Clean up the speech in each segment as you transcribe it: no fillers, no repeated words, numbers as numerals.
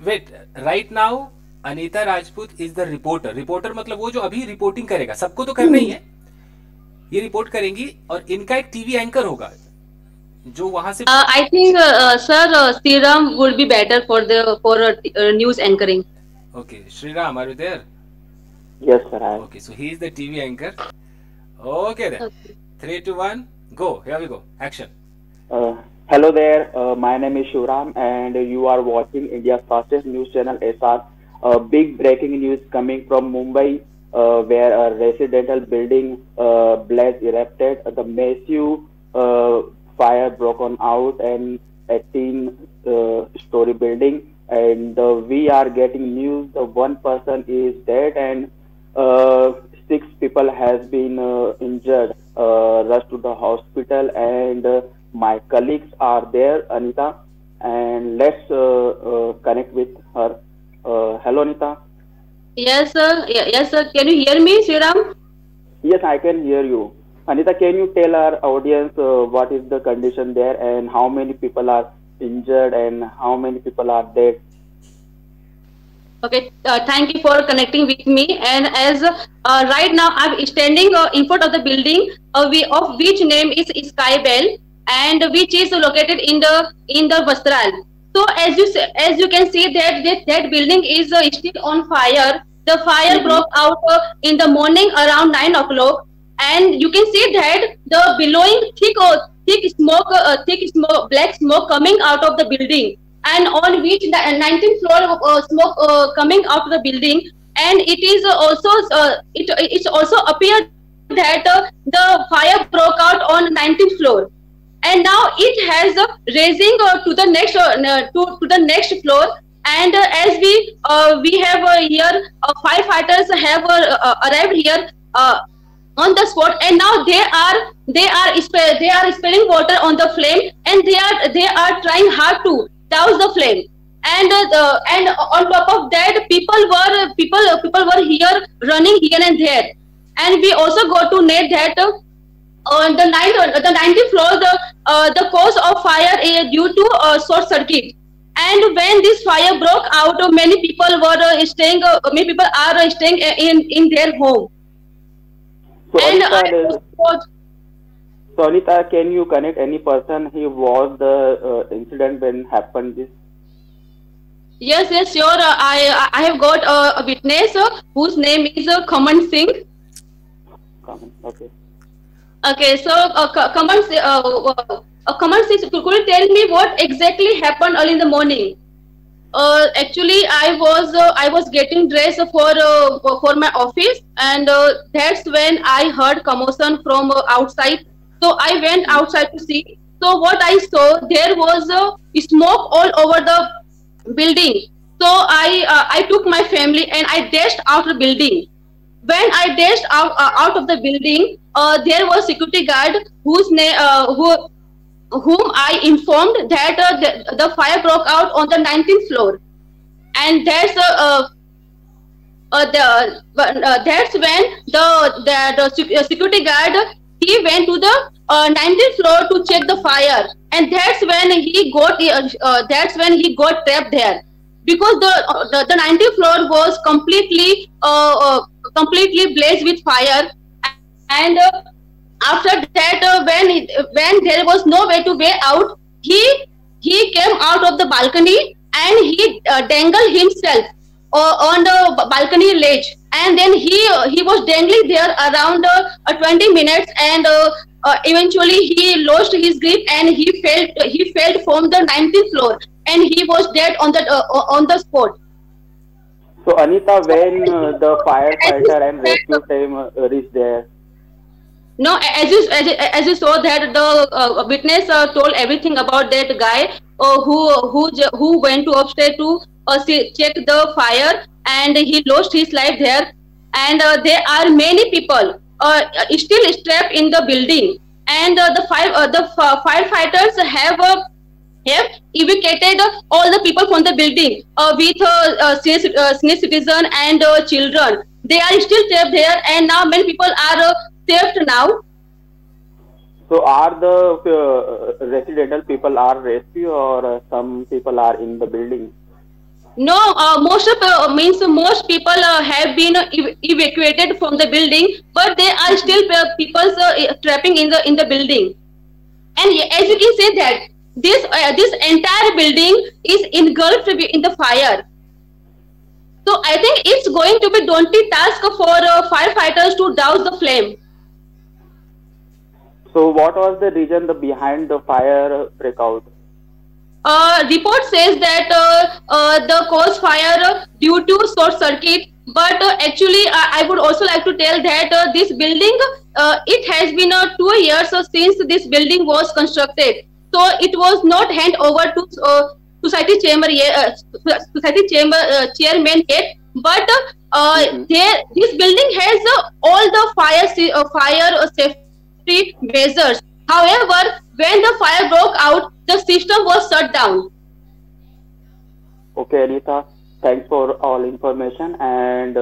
Wait, right now Anita Rajput is the reporter. Reporter मतलब वो जो अभी रिपोर्टिंग करेगा, सबको तो करना ही है, ये रिपोर्ट करेंगी. और इनका एक टीवी एंकर होगा जो वहां से. I think, sir, Sriram would be better for the for news anchoring. Okay, Shriram, are you there? Yes, sir. I am. Okay, so he is the TV anchor. Okay then, Okay. 3 2 1 go. Here we go, action. Hello there. My name is Shivram, and you are watching India's fastest news channel, SR. Big breaking news coming from Mumbai, where a residential building blaze erupted. The massive fire broken out, and 18-story building. And we are getting news. The one person is dead, and uh, six people has been injured. Rushed to the hospital, and my colleagues are there, Anita, and let's connect with her. Hello, Anita. Yes, sir. Yes, sir. Can you hear me, Sriram? Yes, I can hear you. Anita, can you tell our audience what is the condition there, and how many people are injured, and how many people are dead? Okay. Thank you for connecting with me. And as right now I'm standing in front of the building, of which name is Sky Bell, and which is located in the Vastral. So as you can see that building is still on fire. The fire Mm-hmm. broke out in the morning around 9 o'clock, and you can see that the billowing thick smoke, black smoke coming out of the building, and on which the 19th floor smoke coming out of the building. And it is it's also appeared that the fire broke out on 19th floor, and now it has raising to the next floor. And as we have here, firefighters have arrived here on the spot, and now they are spilling water on the flame, and they are trying hard to douse the flame. And on top of that, people were here running here and there. And we also got to know that on the 90th floor, the cause of fire is due to short circuit. And when this fire broke out, many people are staying in their home. So, And I Anita, was so Anita, can you connect any person who was the incident when happened this? Yes, sure. I have got a witness whose name is Kaman Singh. Comment. Okay. Okay, so Kaman Singh, could you tell me what exactly happened early in the morning? Actually, I was getting dressed for my office, and that's when I heard commotion from outside. So I went outside to see. So what I saw, there was smoke all over the building. So I took my family and I dashed out the building. When I dashed out of the building, there was security guard whom I informed that the fire broke out on the 19th floor. And that's when the security guard, he went to the 19th floor to check the fire, and that's when he got trapped there, because the 19th floor was completely blazed with fire. And after that, when there was no way out, he came out of the balcony, and he dangled himself on the balcony ledge, and then he was dangling there around 20 minutes, and eventually he lost his grip, and he fell from the 19th floor, and he was dead on the spot. So, Anita, So when the as you firefighter and said rescue that, team reached there, no, as you saw that the witness told everything about that guy who went to upstairs to check the fire, and he lost his life there. And there are many people still trapped in the building, and firefighters have evacuated all the people from the building with senior citizen and children. They are still trapped there, and now many people are saved now. so are the residential people are rescue, or some people are in the building? No, most people have been evacuated from the building, but there are Mm-hmm. still people trapping in the building. And as you can see that this entire building is engulfed in the fire. So I think it's going to be daunting task for firefighters to douse the flame. So what was the reason the behind the fire breakout? Report says that the cause fire due to short circuit, but actually I would also like to tell that this building, it has been 2 years since this building was constructed, so it was not hand over to society chamber society chamber chairman yet, but Mm-hmm. this building has all the fire safety measures. However, when the fire broke out, the system was shut down. Okay, Anita. Thanks for all information, and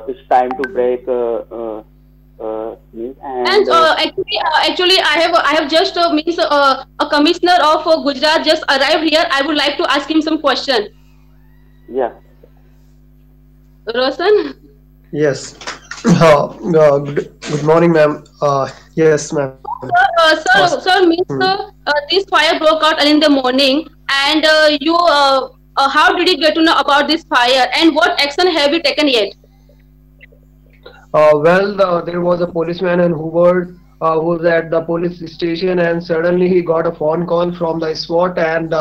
it's time to break news. And And actually, I have just means a commissioner of Gujarat just arrived here. I would like to ask him some question. yeah, Roshan, Yes. Good morning, ma'am. Yes, ma'am. sir, means this fire broke out early in the morning, and how did you get to know about this fire, and what action have you taken yet? There was a policeman in Hoover who was at the police station, and suddenly he got a phone call from the SWAT, and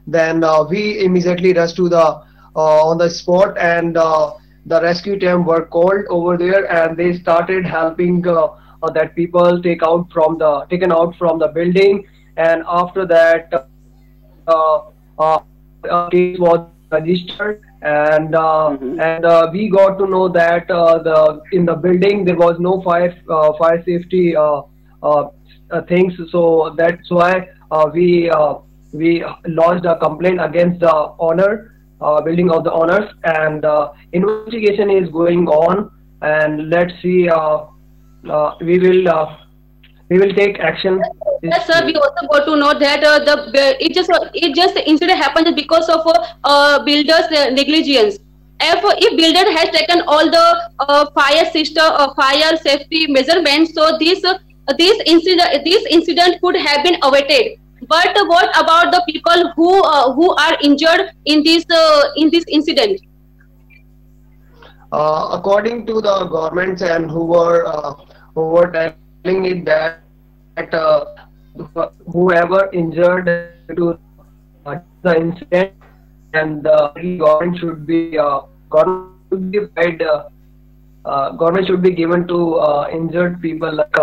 then we immediately rushed to the on the spot, and the rescue team were called over there, and they started helping that people taken out from the building, and after that, a case was registered, mm-hmm. we got to know that the in the building there was no fire safety uh, things, so that's why we lodged a complaint against the owner, building of the owners, and investigation is going on, and let's see, we will take action this Yes, sir. We year. also got to know that it just the incident happened because of builders' negligence. If builder has taken all the fire safety measurements, so this incident could have been avoided. But what about the people who are injured in this incident? According to the governments and who were telling it that whoever injured to the incident, and the government should be given to injured people like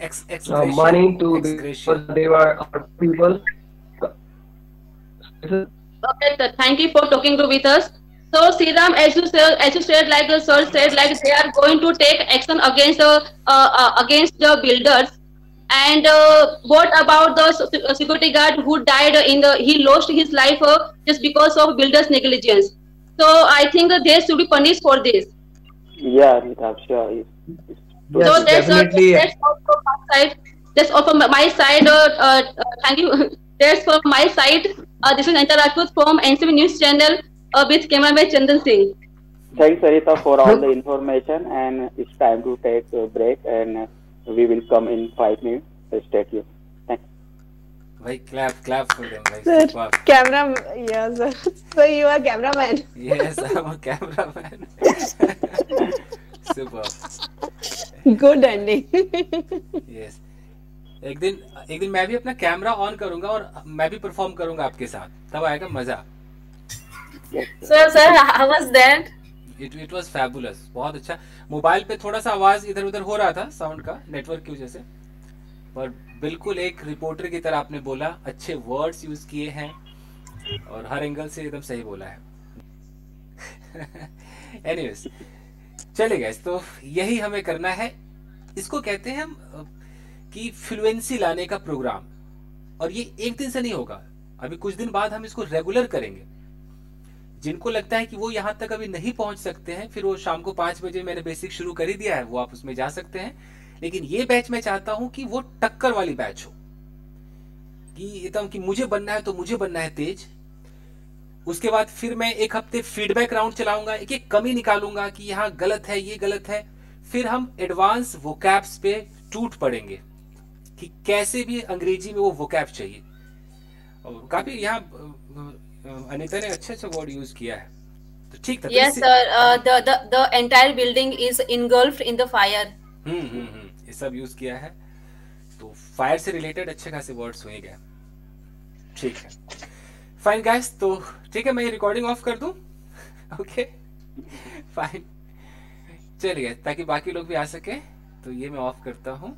Ex gratia, money to, ex gratia. because they were people. Okay, sir. Thank you for talking to with us. So, Sriram, as you said, like the sir said, like they are going to take action against the builders. And what about the security guard who died he lost his life just because of builders' negligence? So, I think they should be punished for this. Yeah, Anita, sure. It's So Yes, totally. definitely. that's all from my side. That's all from my side. Thank you. That's from my side. This is Anita Rajput from NCB News Channel with cameraman Chandan Singh. Thanks, Anita, for all the information, and it's time to take a break, and we will come in 5 minutes. Stay tuned. Thanks. भाई clap for them, भाई Sir, superb. camera, yeah, sir. So you are cameraman. Yes, I'm a cameraman. Superb. Good ending. Yes. एक दिन मैं भी अपना camera on करूंगा और मैं भी परफॉर्म करूंगा आपके साथ, तब आएगा मजा. Yes, Sir, how was that? It was fabulous, बहुत अच्छा. मोबाइल पे थोड़ा सा आवाज इधर उधर हो रहा था साउंड का, नेटवर्क की वजह से, पर बिल्कुल एक रिपोर्टर की तरह आपने बोला, अच्छे वर्ड्स यूज किए हैं और हर एंगल से एकदम सही बोला है. एनीवेज, चले गए. तो यही हमें करना है. इसको कहते हैं हम कि फ्लुएंसी लाने का प्रोग्राम, और ये एक दिन से नहीं होगा. अभी कुछ दिन बाद हम इसको रेगुलर करेंगे. जिनको लगता है कि वो यहाँ तक अभी नहीं पहुंच सकते हैं, फिर वो शाम को 5 बजे मैंने बेसिक शुरू कर ही दिया है, वो आप उसमें जा सकते हैं. लेकिन ये बैच मैं चाहता हूं कि वो टक्कर वाली बैच हो. कि एकदम कि मुझे बनना है तो मुझे बनना है तेज। उसके बाद फिर मैं एक हफ्ते फीडबैक राउंड चलाऊंगा, एक एक कमी निकालूंगा कि यहाँ गलत है, ये गलत है। फिर हम एडवांस वोकैब्स पे टूट पड़ेंगे कि कैसे भी अंग्रेजी में वो वोकैब चाहिए। और काफी यहाँ अनिता ने अच्छा अच्छा वर्ड यूज किया है, तो ठीक था। तो Yes, sir. The entire building is engulfed in the fire. ये सब यूज किया है, तो फायर से रिलेटेड अच्छे खासे वर्ड्स हुए गए। ठीक है, फाइन गाइस, तो ठीक है, मैं ये रिकॉर्डिंग ऑफ कर दूं। ओके फाइन, चलिए, ताकि बाकी लोग भी आ सके, तो ये मैं ऑफ करता हूँ।